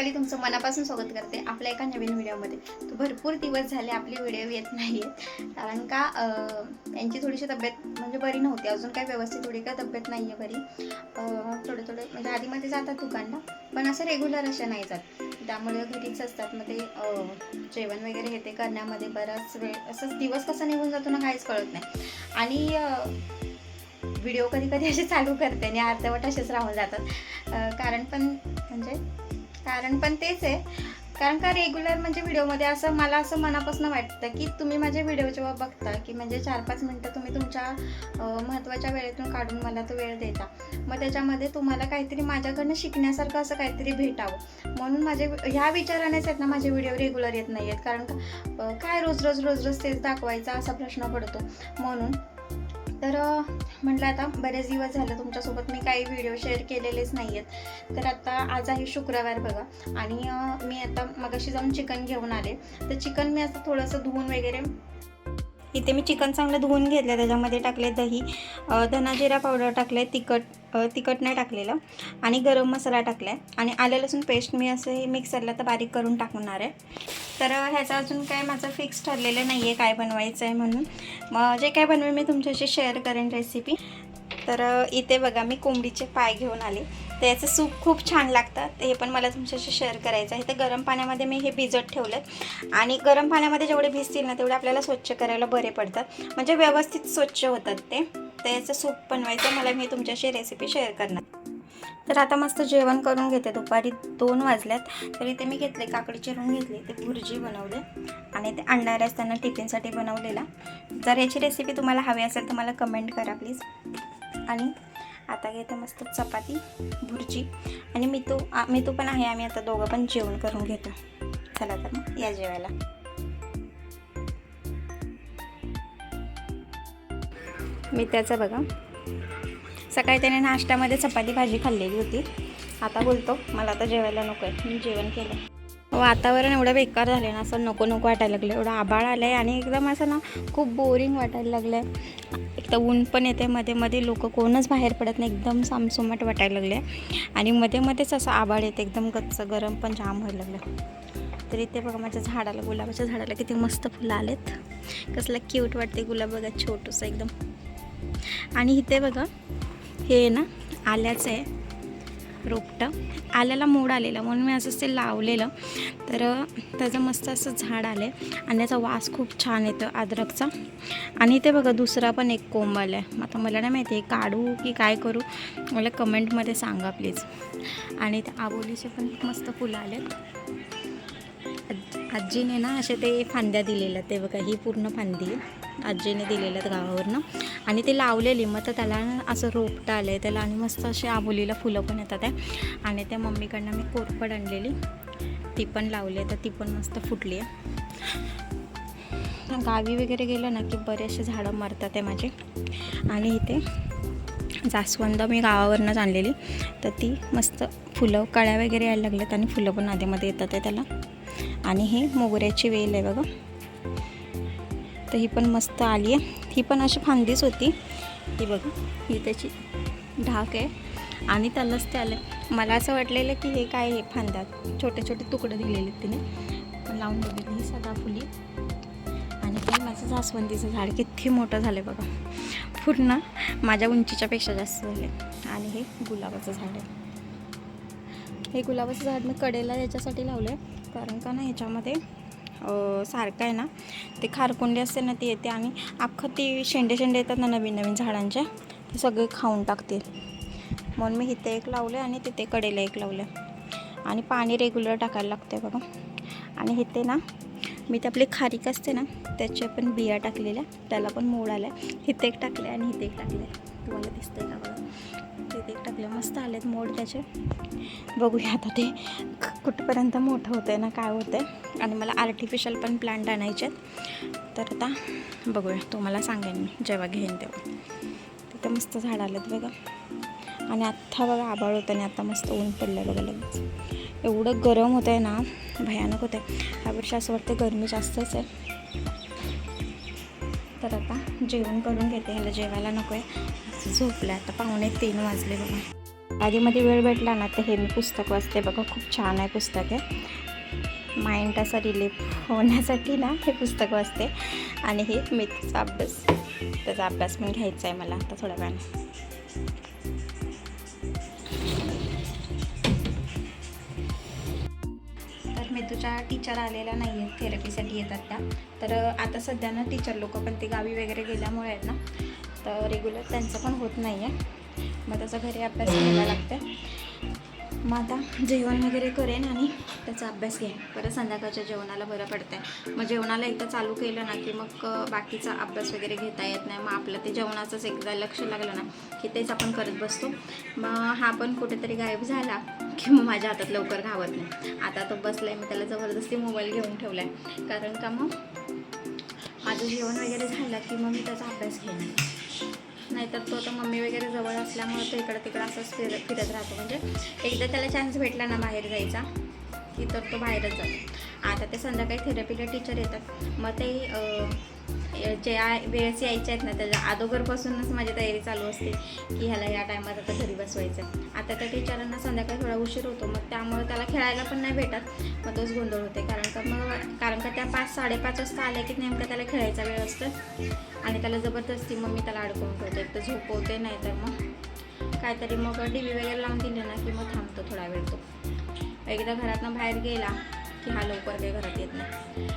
रुपाली तुमचं मनापासून स्वागत करते आपल्या एका नवीन व्हिडिओमध्ये. तर भरपूर दिवस झाले आपली व्हिडिओ येत नाही आहेत, कारण का त्यांची थोडीशी तब्येत म्हणजे बरी नव्हती. अजून काय व्यवस्थित थोडी काय तब्येत नाही आहे बरी. थोडे म्हणजे आधीमध्ये जातात दुकानला, पण असं रेग्युलर अशा नाही जात. त्यामुळे घरीच असतात. मग ते जेवण वगैरे हे ते करण्यामध्ये बराच वेळ असंच दिवस कसा निघून जातो ना काहीच कळत नाही. आणि व्हिडिओ कधी कधी असे चालू करते आणि अर्धवट असेच राहून जातात. कारण पण तेच आहे, कारण का रेग्युलर म्हणजे व्हिडिओमध्ये असं मला असं मनापासून वाटतं की तुम्ही माझे व्हिडिओ जेव्हा बघता की म्हणजे 4-5 मिनटं तुम्ही तुमच्या महत्त्वाच्या वेळेतून काढून मला तो वेळ देता, मग त्याच्यामध्ये तुम्हाला काहीतरी माझ्याकडनं शिकण्यासारखं असं काहीतरी भेटावं म्हणून माझे ह्या विचारानेच आहेत ना माझे व्हिडिओ रेग्युलर येत नाही आहेत. कारण का काय रोज रोज तेच दाखवायचा असा प्रश्न पडतो. म्हणून तर म्हटलं आता बरेच दिवस झालं तुमच्यासोबत मी काही व्हिडिओ शेअर केलेलेच नाही आहेत. तर आता आज आहे शुक्रवार बघा, आणि मी आता मगाशी जाऊन चिकन घेऊन आले. तर चिकन मी असं थोडंसं धुवून वगैरे इथे मी चिकन चांगलं धुवून घेतलं. त्याच्यामध्ये टाकले दही, धना जिरा पावडर टाकले, तिखट नाही टाकलेलं, आणि गरम मसाला टाकला आहे, आणि आलं लसूण पेस्ट मी असं मिक्सरला तर बारीक करून टाकणार आहे. तर ह्याचं अजून काय माझं फिक्स ठरलेलं नाही आहे काय बनवायचं आहे म्हणून. मग जे काय बनवेल मी तुमच्याशी शेअर करेन रेसिपी. तर इथे बघा मी कोंबडीचे पाय घेऊन आले. तर याचं सूप खूप छान लागतं, हे पण मला तुमच्याशी शेअर करायचं आहे. तर गरम पाण्यामध्ये मी हे भिजत ठेवलं, आणि गरम पाण्यामध्ये जेवढे भिजतील ना तेवढे आपल्याला स्वच्छ करायला बरे पडतात, म्हणजे व्यवस्थित स्वच्छ होतात ते. तर याचं सूप बनवायचं मला मी तुमच्याशी रेसिपी शेअर करणार. तर आता मस्त जेवण करून घेते. दुपारी 2 वाजल्यात. तर इथे मी घेतले काकडी चिरून घेतली, ते भुर्जी बनवले, आणि ते अंडा राईस त्यांना टिफिनसाठी बनवलेला. जर याची रेसिपी तुम्हाला हवी असेल तर मला कमेंट करा प्लीज. आणि आता घेते मस्त चपाती, भुर्जी, आणि मितू पण आहे. आम्ही आता दोघं पण जेवण करून घेतो. चला तर मग या जेवायला. मी त्याचं बघा सकाळी त्याने नाश्त्यामध्ये चपाती भाजी खाल्लेली होती. आता बोलतो मला आता जेवायला नको आहे. मी जेवण केलं. वातावरण एवढं बेकार झालं आहे ना, असं नको वाटायला लागलं. एवढं आभाळ आलं आहे, आणि एकदम असं ना खूप बोरिंग वाटायला लागलं आहे. एक तर ऊन पण येते, मध्ये लोक कोणच बाहेर पडत नाही, एकदम सामसुमाट वाटायला लागले. आणि मध्येच असं आभाळ येते, एकदम गच्च गरम पण जाम व्हायला लागलं. तर इथे बघा माझ्या झाडाला, गुलाबाच्या झाडाला किती मस्त फुलं आलेत. कसलं क्यूट वाटते गुलाब बघा, छोटंसं एकदम. आणि इथे बघा हे ना आल्याचं आहे रोपटं. आल्याला मोड आलेला म्हणून मी असंच ते लावलेलं. तर त्याचं मस्त असं झाड आलं आहे, आणि त्याचा वास खूप छान येतो अद्रकचा. आणि इथे बघा दुसरा पण एक कोंब आला आहे. आता मला नाही माहिती आहे काढू की काय करू, मला कमेंटमध्ये सांगा प्लीज. आणि ते आबोलीचे पण मस्त फुलं आलेत. आजीने ना असे ते फांद्या दिलेल्या, ते बघा ही पूर्ण फांदी आजीने दिलेल्यात गावावरनं, आणि ते लावलेली. मग तर त्याला असं रोपटं आलं आहे त्याला, आणि मस्त असे आबोलीला फुलं पण येतात आहे. आणि त्या मम्मीकडनं मी कोरफड आणलेली, ती पण लावली आहे. तर ती पण मस्त फुटली आहे. गावी वगैरे गेलं ना की बरेचसे झाडं मरतात आहे माझे. आणि इथे जास्वंद मी गावावरनंच आणलेली, तर ती मस्त फुलं कळ्या वगैरे यायला लागल्यात, आणि फुलं पण आधीमध्ये येतात आहे त्याला. आणि ही मोगऱ्याची वेल आहे बघा, तर ही पण मस्त आली आहे. ही पण अशी फांदीच होती. ही बघा ही त्याची ढाक आहे, आणि त्यालाच ते आलं. मला असं वाटलेलं की हे काय, हे फांद्यात छोटे तुकडे दिलेले तिने, पण लावून बघितली ही सदाफुली. आणि ते माझं जास्वंदीचं झाड किती मोठं झालं आहे बघा, पूर्ण माझ्या उंचीच्या पेक्षा जास्त झाले. आणि हे गुलाबाचं झाड आहे. हे गुलाबाचं झाड मी कडेला याच्यासाठी लावलं आहे, कारण का ना ह्याच्यामध्ये सारखं आहे ना ते खारकुंडी असते ना ती येते, आणि अख्खं ती शेंडे येतात ना नवीन झाडांच्या, ते सगळे खाऊन टाकतील. म्हणून मी इथे एक लावलं आहे, आणि तिथे कडेला एक लावलं आहे. आणि पाणी रेग्युलर टाकायला लागते बघा. आणि इथे ना मी ते आपली खारीक असते ना त्याच्या पण बिया टाकलेल्या, त्याला पण मोड आल्या. इथे एक टाकले आणि इथे एक टाकले, तुम्हाला दिसतंय का बघा, तिथे एक टाकले. मस्त आलेत मोड त्याचे. बघूया आता ते कुठपर्यंत मोठं होतं आहे ना काय होतं आहे. आणि मला आर्टिफिशियल पण प्लांट आणायचे आहेत. तर आता बघूया, तुम्हाला सांगेन मी जेव्हा घेईन तेव्हा. तिथे मस्त झाड आलेत बघा. आणि आत्ता बघा आभाळ होतं, आणि आता मस्त ऊन पडलं बघा लगेच. एवढं गरम होतं आहे ना, भयानक होतं आहे. यावर्षी असं वाटतं गरमी जास्तच आहे. तर आता जेवण करून घेते, ह्याला जेवायला नको आहे, झोपलं. आता 2:45 वाजले बघा. आधीमध्ये वेळ भेटला ना तर हे मी पुस्तक वाचते बघा. खूप छान आहे पुस्तक आहे. माइंड असा रिलीफ होण्यासाठी ना हे पुस्तक वाचते. आणि हे मेथीचा अभ्यास, त्याचा अभ्यास पण घ्यायचा आहे मला आता थोड्या वेळाने. तर मेथूच्या टीचर आलेल्या नाही आहेत, थेरपीसाठी येतात त्या. तर आता सध्या ना टीचर लोक पण ते गावी वगैरे गेल्यामुळे आहेत ना, तर रेग्युलर त्यांचं पण होत नाही आहे. मग त्याचा घरी अभ्यास घ्यायला लागते. मग आता जेवण वगैरे करेन आणि त्याचा अभ्यास घेईन. परत संध्याकाळच्या जेवणाला बरं पडतं आहे. मग जेवणाला एकदा चालू केलं ना की मग बाकीचा अभ्यास वगैरे घेता येत नाही. मग आपलं ते जेवणाचंच एकदा लक्ष लागलं ना की तेच आपण करत बसतो. मग हा पण कुठेतरी गायब झाला की मग माझ्या हातात लवकर घावत नाही. आता तो बसला आहे, मी त्याला जबरदस्ती मोबाईल घेऊन ठेवला आहे. कारण का मग माझं जेवण वगैरे झालं की मग मी त्याचा अभ्यास घेईन. नाहीतर तो आता मम्मी वगैरे जवळ असल्यामुळे तो इकडं तिकडं असंच फिरत राहतो. म्हणजे एकदा त्याला चान्स भेटला ना बाहेर जायचा की तर तो बाहेरच जातो. आता ते संध्याकाळी थेरपीला टीचर येतात. मग ते जे वेळेस यायचे आहेत ना त्याच्या अगोदरपासूनच माझी तयारी चालू असते की ह्याला या टायमात आता घरी बसवायचं. आता त्या टीचरांना संध्याकाळी थोडा उशीर होतो. मग त्यामुळे त्याला खेळायला पण नाही भेटत. मग तोच गोंधळ होते. कारण का त्या 5-5:30 वाजता आल्या की नेमकं त्याला खेळायचा वेळ असतो. आणि त्याला जबरदस्ती मग मी त्याला अडकवून ठेवते. एक तर झोपवते, नाही तर मग काहीतरी मग टी व्ही वगैरे लावून दिले ना की मग थांबतो थोडा वेळ तो. एकदा घरातनं बाहेर गेला की हा लवकर काही घरात येत नाही.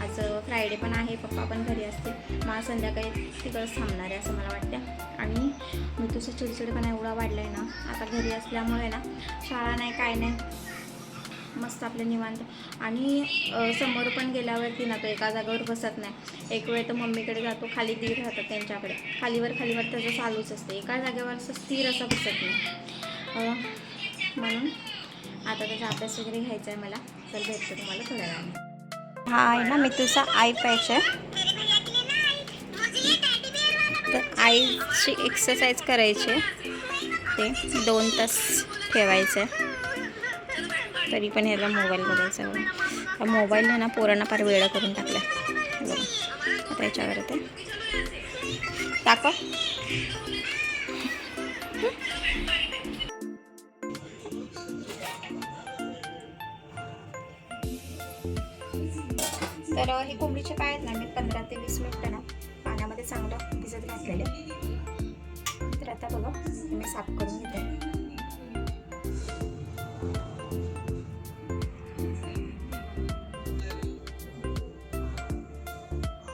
आज फ्रायडे पण आहे, पप्पा पण घरी असते. मग संध्याकाळी तिकडंच थांबणार आहे असं मला वाटतं. आणि मी तुझं चिडचिडपणा एवढा वाढला आहे ना आता घरी असल्यामुळे ना, शाळा नाही काय नाही, मस्त आपले निवांत. आणि समोर पण गेल्यावरती ना तो एका जागेवर बसत नाही. एक वेळ तर मम्मीकडे जातो, खाली दीर राहतात त्यांच्याकडे, खालीवर त्याचं चालूच असते. एका जागेवर असं स्थिर असं बसत नाही. म्हणून आता त्याचा अभ्यास वगैरे घ्यायचा आहे मला. तर भेटतो तुम्हाला थोड्या वेळाने. हा आहे ना मी तुझा आई पाहिजे. तर आईची एक्सरसाइज करायची, ते 2 तास ठेवायचं. तरी पण ह्याला मोबाईल बघायचा बघा. मोबाईलने ना पोरांना फार वेळ करून टाकला बघा. आता याच्यावर ते दाखव. तर हे कोंबडीचे पाय आहेत ना मी 15 ते 20 मिनिटं ना पाण्यामध्ये चांगलं भिजत घातलेले. तर आता बघा मी साफ करून घेते.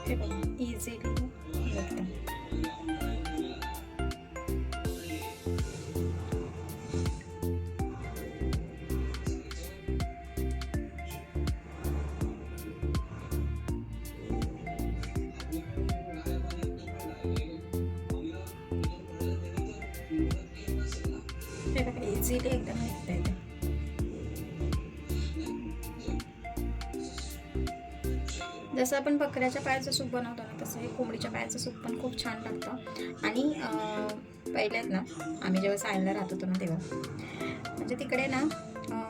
हे बघा इझिली एकदम. इझिली एकदम निघता येते. जसं आपण बकऱ्याच्या पायाचं सूप बनवतो ना तसं हे कोंबडीच्या पायाचं सूप पण खूप छान लागतं. आणि पहिल्यात ना आम्ही जेव्हा सायनला राहत होतो ना तेव्हा म्हणजे तिकडे ना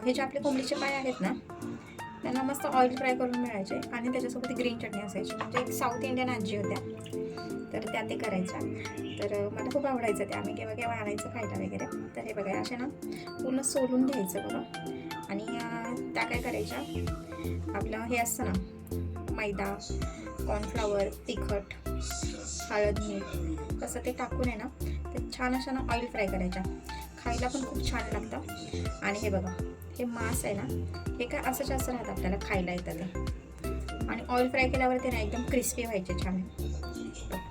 हे जे आपले कोंबडीचे पाय आहेत ना त्यांना मस्त ऑइल फ्राय करून मिळायचे. आणि त्याच्यासोबत ग्रीन चटणी असायची. म्हणजे एक साऊथ इंडियन आजी होत्या तर त्या ते करायच्या. तर मला खूप आवडायचं ते. आम्ही केव्हा केव्हा आणायचं खायला वगैरे. तर हे बघा असे ना पूर्ण सोलून घ्यायचं बघा. आणि त्या काय करायच्या, आपलं हे असतं ना मैदा, कॉर्नफ्लॉवर, तिखट, हळद, मीठ असं ते टाकून आहे ना ते छान अशा ना ऑइल फ्राय करायच्या. खायला पण खूप छान लागतं. आणि हे बघा हे मांस आहे ना हे काय असं जास्त राहतं आपल्याला खायला येतं ते. आणि ऑइल फ्राय केल्यावर ते ना एकदम क्रिस्पी व्हायचे, छान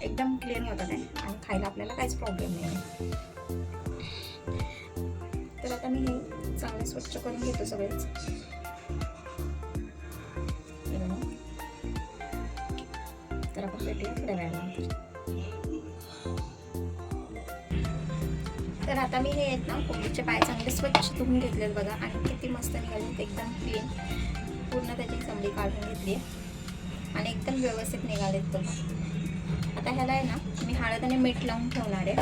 एकदम क्लीन होतात आहे. आणि खायला आपल्याला काहीच प्रॉब्लेम नाही आहे. तर आता मी हे चांगलं स्वच्छ करून घेतो सगळेच. तर आपण भेटूया थोड्या वेळानंतर. तर आता मी हे आहेत ना कोंबडीचे पाय चांगले स्वच्छ धुवून घेतलेत बघा. आणि किती मस्त निघाले एकदम क्लीन. पूर्ण त्याची चमडी काढून घेतली आणि एकदम व्यवस्थित निघालेत तो. आता ह्याला आहे ना मी हळद आणि मीठ लावून ठेवणार आहे.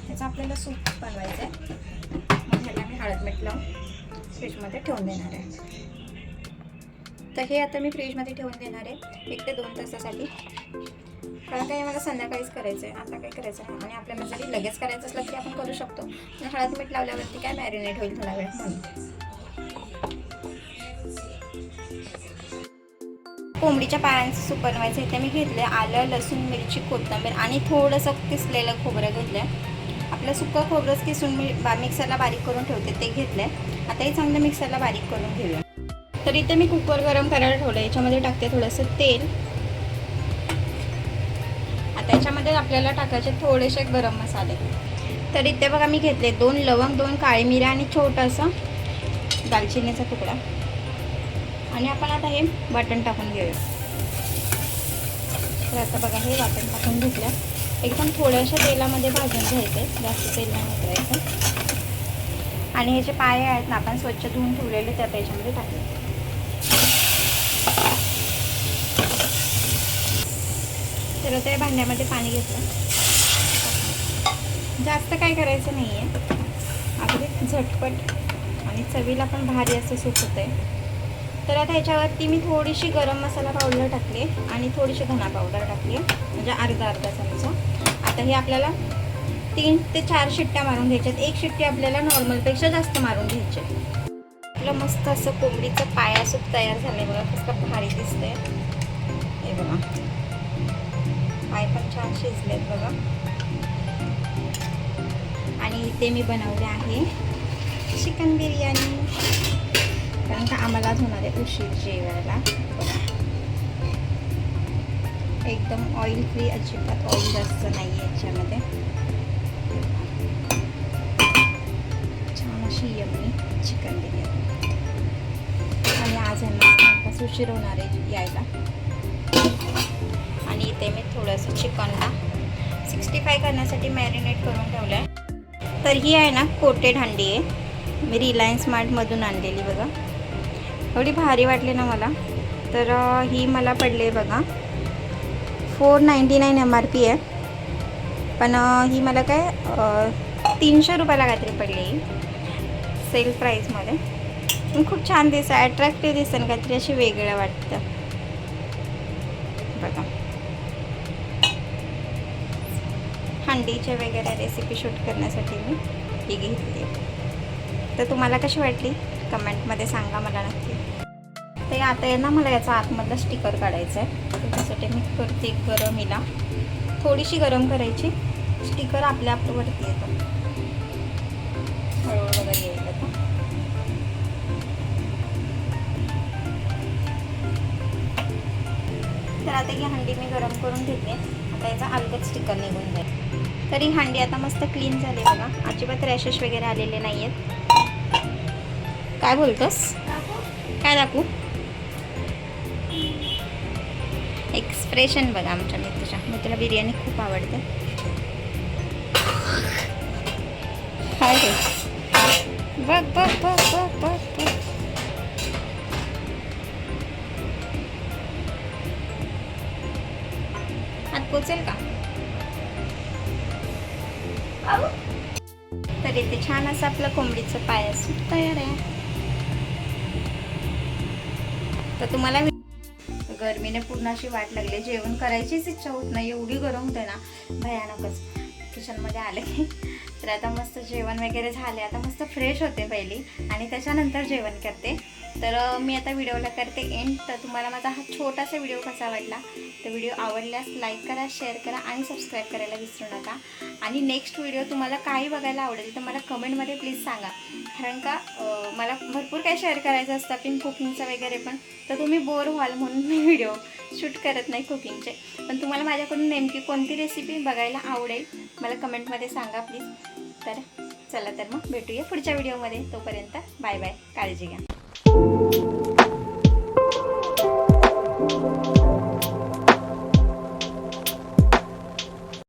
ह्याचा आपल्याला सूप बनवायचं आहे. मग ह्याला मी हळद मीठ लावून फ्रीजमध्ये ठेवून देणार आहे. तर हे आता मी फ्रीजमध्ये ठेवून देणार आहे 1 ते 2 तासासाठी, कारण काही मला संध्याकाळीच करायचं आहे, आता काही करायचं नाही. आणि आपल्याला जरी लगेच करायचं असलं तरी आपण करू शकतो. हळद मीठ लावल्यावरती काय मॅरिनेट होईल थोडा वेळ म्हणून. कोंबडीच्या पायांचं सूप बनवायचं आहे. ते मी घेतले आलं, लसूण, मिरची, कोथिंबीर आणि थोडंसं किसलेलं खोबरं घेतलं. आपलं सुकं खोबरंच किसून मी मिक्सरला बारीक करून ठेवते ते घेतलं. आता हे चांगलं मिक्सरला बारीक करून घेऊया. तर इथे मी कुकर गरम करायला ठेवलं. याच्यामध्ये टाकते थोडंसं तेल. आता याच्यामध्ये आपल्याला टाकायचे थोडेसे गरम मसाले. तर इथे बघा मी घेतले 2 लवंग, 2 काळी मिऱ्या आणि छोटासा दालचिनीचा तुकडा. आणि आपण आता हे वाटण टाकून घेऊया. तर आता बघा हे वाटण टाकून घेतलं. एकदम थोड्याशा तेलामध्ये भाजून घ्यायचे, जास्त तेल नाही वापरायचं. आणि हे जे पाय आहेत ना आपण स्वच्छ धुवून ठेवलेले त्या त्याच्यामध्ये टाकले. तर आता भांड्यामध्ये पाणी घेतलं. जास्त काय करायचं नाही आहे, अगदी झटपट आणि चवीला पण भारी असं सूप होतं आहे. तर आता ह्याच्यावरती मी थोडीशी गरम मसाला पावडर टाकली आणि थोडीशी धना पावडर टाकली, म्हणजे अर्धा चमचा. आता हे आपल्याला 3 ते 4 शिट्ट्या मारून घ्यायच्यात. 1 शिट्टी आपल्याला नॉर्मलपेक्षा जास्त मारून घ्यायची. आपलं मस्त असं कोंबडीचं पाया सूप तयार झालंय बघा, कसं भारी दिसतंय. हे बघा पाय पण छान शिजलेत बघा. आणि इथे मी बनवले आहे चिकन बिर्याणी, कारण का आम्हालाच होणार आहे उशीर जेवायला. एकदम ऑइल फ्री, अजिबात ऑइल जास्त नाही आहे याच्यामध्ये. छान अशी यम्मी चिकन बिर्याणी. आणि आज यांना उशीर होणार आहे यायला. आणि इथे मी थोडंसं चिकनला 65 करण्यासाठी मॅरिनेट करून ठेवलं आहे. तर ही आहे ना कोटेड हंडी आहे, मी रिलायन्स मार्टमधून आणलेली बघा. एवढी भारी वाटली ना मला. तर ही मला पडली आहे बघा 499 MRP आहे. पण ही मला काय 300 रुपयाला काहीतरी पडली सेल प्राईसमध्ये. पण खूप छान दिसतं, ॲट्रॅक्टिव्ह दिसतं, काहीतरी अशी वेगळं वाटतं बघा. हंडीचे वगैरे रेसिपी शूट करण्यासाठी मी ही घेतली. तर तुम्हाला कशी वाटली कमेंटमध्ये सांगा मला नक्की. ते आता आहे ना मला याचा आतमधला स्टिकर काढायचा आहे. त्यासाठी मी करते गरम, हिला थोडीशी गरम करायची. स्टिकर आपल्या वरती येतं, हळूहळू वगैरे येईल आता. तर आता ही हंडी मी गरम करून घेते. आता याचा अलगद स्टिकर निघून जाईल. तर ही हंडी आता मस्त क्लीन झाली बघा, अजिबात रॅशेस वगैरे आलेले नाही आहेत. काय बोलतोस, काय दाखवू? एक्सप्रेशन बघा आमच्या मित्राच्या. मित्राला बिर्याणी खूप आवडते. काय रे, बघ बघ बघ बघ बघ बघ. हात पोचेल का? तर इथे छान असं आपलं कोंबडीचं पाय सूप तयार आहे. तर तुम्हाला गरमीने पूर्ण अशी वाट लागली, जेवण करायचीच इच्छा होत नाही, एवढी गरम होते ना भयानकच. किचनमध्ये आले की तर आता मस्त जेवण वगैरे झाले. आता मस्त फ्रेश होते पहिली आणि त्याच्यानंतर जेवण करते. तर मी आता व्हिडिओला करते एंड. तर तुम्हाला माझा हा छोटासा व्हिडिओ कसा वाटला, तर व्हिडिओ आवडल्यास लाईक करा, शेअर करा आणि सबस्क्राईब करायला विसरू नका. आणि नेक्स्ट व्हिडिओ तुम्हाला काही बघायला आवडेल तर मला कमेंटमध्ये प्लीज सांगा, कारण का मला भरपूर काही शेअर करायचं असतं पण कुकिंगचं वगैरे पण. तर तुम्ही बोर व्हाल म्हणून मी व्हिडिओ शूट करत नाही कुकिंगचे. पण तुम्हाला माझ्याकडून नेमकी कोणती रेसिपी बघायला आवडेल मला कमेंटमध्ये सांगा प्लीज. तर चला तर मग भेटूया पुढच्या व्हिडिओमध्ये. तोपर्यंत बाय बाय, काळजी घ्या.